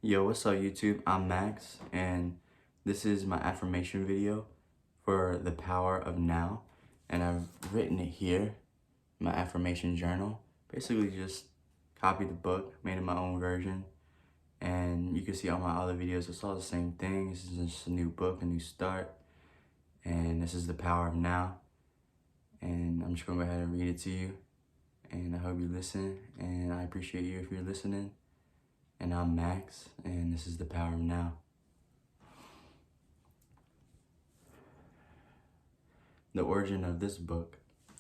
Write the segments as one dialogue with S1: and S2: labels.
S1: Yo, what's up YouTube? I'm Max and this is my affirmation video for the power of now, and I've written it here, my affirmation journal. Basically just copied the book, made it my own version, and you can see all my other videos, it's all the same thing. This is just a new book, a new start, and this is the power of now, and I'm just gonna go ahead and read it to you, and I hope you listen, and I appreciate you if you're listening. And I'm Max, and this is the power of now. The origin of this book,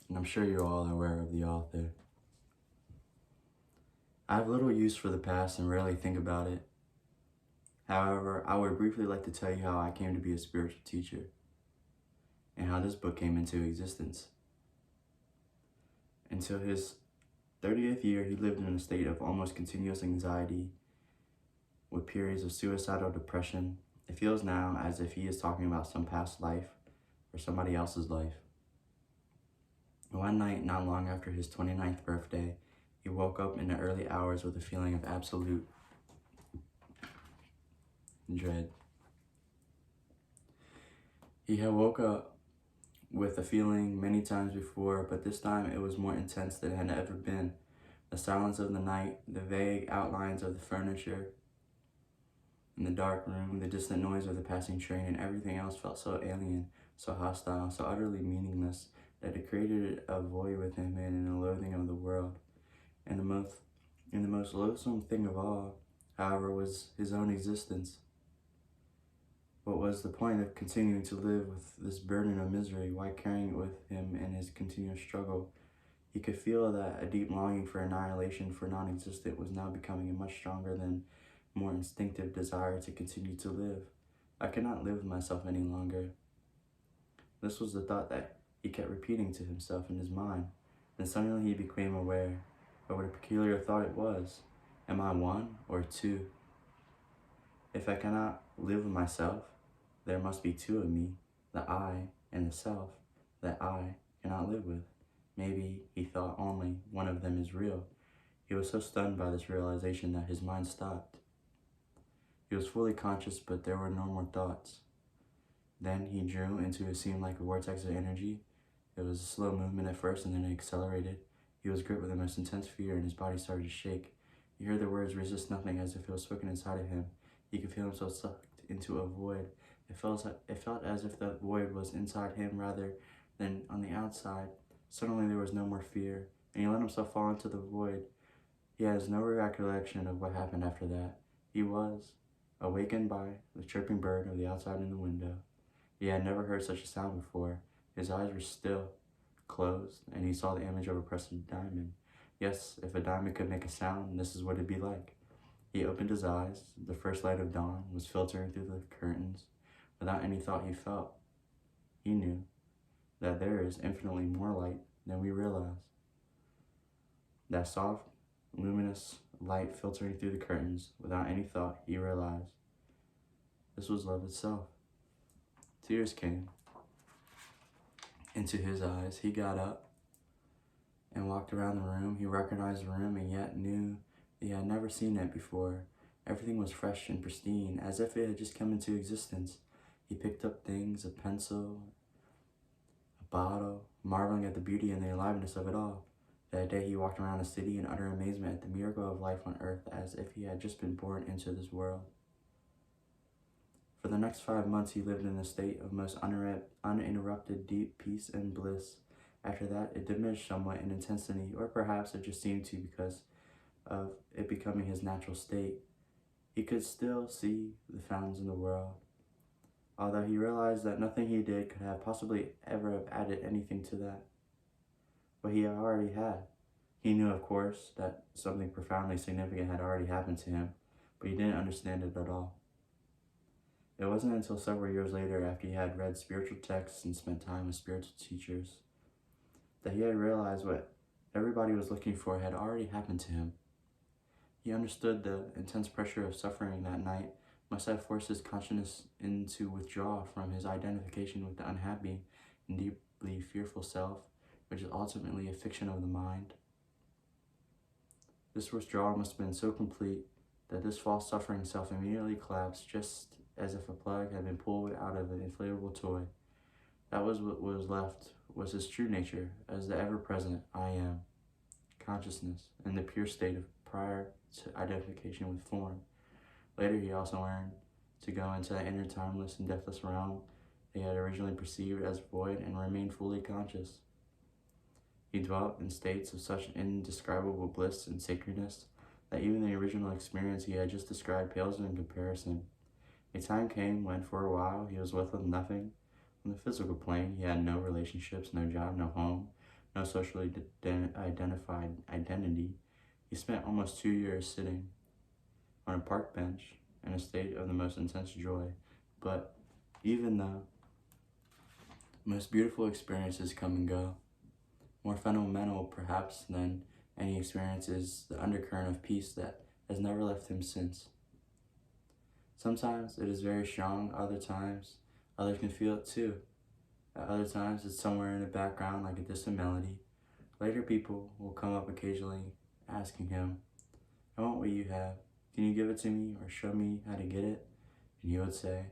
S1: and I'm sure you're all aware of the author. I have little use for the past and rarely think about it. However, I would briefly like to tell you how I came to be a spiritual teacher and how this book came into existence. Until his 30th year, he lived in a state of almost continuous anxiety with periods of suicidal depression. It feels now as if he is talking about some past life or somebody else's life. One night, not long after his 29th birthday, he woke up in the early hours with a feeling of absolute dread. He had woke up with a feeling many times before, but this time it was more intense than it had ever been. The silence of the night, the vague outlines of the furniture in the dark room, the distant noise of the passing train, and everything else felt so alien, so hostile, so utterly meaningless that it created a void within him and a loathing of the world. And the most loathsome thing of all, however, was his own existence. What was the point of continuing to live with this burden of misery? Why carrying it with him in his continuous struggle? He could feel that a deep longing for annihilation, for non-existent, was now becoming a much stronger than more instinctive desire to continue to live. I cannot live with myself any longer. This was the thought that he kept repeating to himself in his mind. Then suddenly he became aware of what a peculiar thought it was. Am I one or two? If I cannot live with myself, there must be two of me, the I and the self that I cannot live with. Maybe he thought only one of them is real. He was so stunned by this realization that his mind stopped. He was fully conscious, but there were no more thoughts. Then he drew into what seemed like a vortex of energy. It was a slow movement at first, and then it accelerated. He was gripped with the most intense fear, and his body started to shake. He heard the words "resist nothing" as if it was spoken inside of him. He could feel himself sucked into a void. It felt as if that void was inside him rather than on the outside. Suddenly there was no more fear, and he let himself fall into the void. He has no recollection of what happened after that. He was awakened by the chirping bird of the outside in the window. He had never heard such a sound before. His eyes were still closed, and he saw the image of a precious diamond. Yes, if a diamond could make a sound, this is what it'd be like. He opened his eyes. The first light of dawn was filtering through the curtains. Without any thought he felt, he knew that there is infinitely more light than we realize. That soft, luminous light filtering through the curtains, without any thought, he realized this was love itself. Tears came into his eyes. He got up and walked around the room. He recognized the room and yet knew he had never seen it before. Everything was fresh and pristine, as if it had just come into existence. He picked up things, a pencil, a bottle, marveling at the beauty and the aliveness of it all. That day he walked around the city in utter amazement at the miracle of life on earth, as if he had just been born into this world. For the next 5 months he lived in a state of most uninterrupted deep peace and bliss. After that it diminished somewhat in intensity, or perhaps it just seemed to because of it becoming his natural state. He could still see the fountains in the world, although he realized that nothing he did could have possibly ever have added anything to that. But he already had. He knew, of course, that something profoundly significant had already happened to him, but he didn't understand it at all. It wasn't until several years later, after he had read spiritual texts and spent time with spiritual teachers, that he had realized what everybody was looking for had already happened to him. He understood the intense pressure of suffering that night must have forced his consciousness into withdraw from his identification with the unhappy and deeply fearful self, which is ultimately a fiction of the mind. This withdrawal must have been so complete that this false suffering self immediately collapsed just as if a plug had been pulled out of an inflatable toy. That was what was left, was his true nature as the ever-present I am, consciousness, in the pure state of prior to identification with form. Later he also learned to go into that inner timeless and deathless realm he had originally perceived as void and remained fully conscious. He dwelt in states of such indescribable bliss and sacredness that even the original experience he had just described pales in comparison. A time came when, for a while, he was left with nothing. On the physical plane, he had no relationships, no job, no home, no socially identified identity. He spent almost 2 years sitting on a park bench in a state of the most intense joy. But even the most beautiful experiences come and go. More fundamental, perhaps, than any experience is the undercurrent of peace that has never left him since. Sometimes it is very strong, other times others can feel it too. At other times it's somewhere in the background like a distant melody. Later people will come up occasionally asking him, "I want what you have. Can you give it to me or show me how to get it?" And he would say,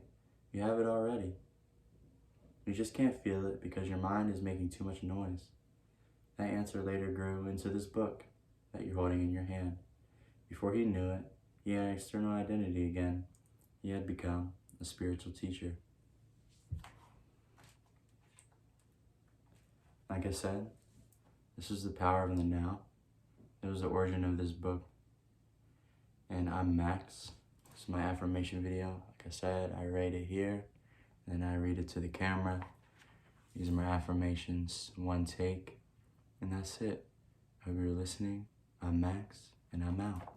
S1: "You have it already. You just can't feel it because your mind is making too much noise." That answer later grew into this book that you're holding in your hand. Before he knew it, he had an external identity again. He had become a spiritual teacher. Like I said, this is the power of the now. It was the origin of this book. And I'm Max. This is my affirmation video. Like I said, I write it here, and then I read it to the camera. These are my affirmations, one take, and that's it. I hope you're listening. I'm Max, and I'm out.